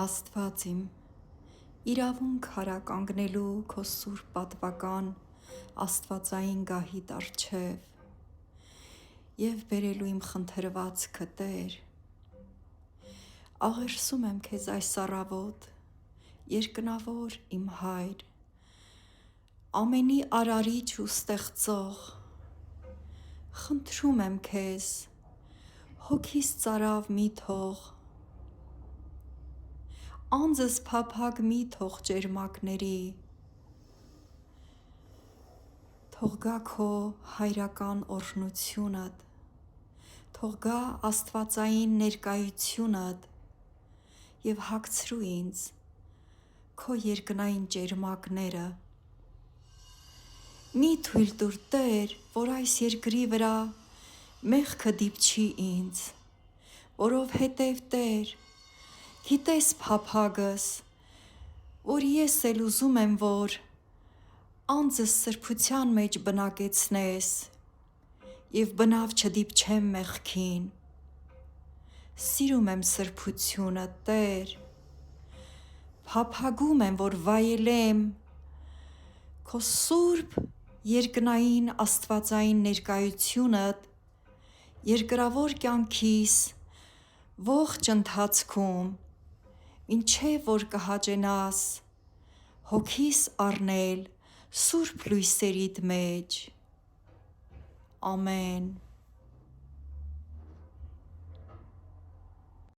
Աստված իմ, իրավունք հարա կանգնելու քո սուրբ պատվական աստվածային գահիդ առջև և բերելու իմ խնդրվածքը Տեր, աղերսում եմ քեզ այս առավոտ, երկնավոր իմ Հայր, ամենի արարիչ ու ստեղծող, խնդրում եմ քեզ, հոգիս ծարավ մի թող, անձս փափագ մի թող ճերմակների, թող գա քո հայրական օրհնությունդ, թող գա աստվածային ներկայությունդ և հագցրու ինձ քո երկնային ճերմակները, մի թույլ տուր Տեր, որ այս երկրի վրա մեղքը դիպչի ինձ, որովհետև Տեր, գիտես փափագս, որ ես էլ ուզում եմ, որ անձս սրբության մեջ բնակեցնես և բնավ չդիպչեմ մեղքին, սիրում եմ սրբությունը Տեր, փափագում եմ, որ վայելեմ քո սուրբ երկնային աստվածային ներկայությունդ երկրավոր կյանքիս ողջ ընթացքում, մինչև որ կհաճենաս հոգիս առնել սուրբ լույսերիդ մեջ, ամեն։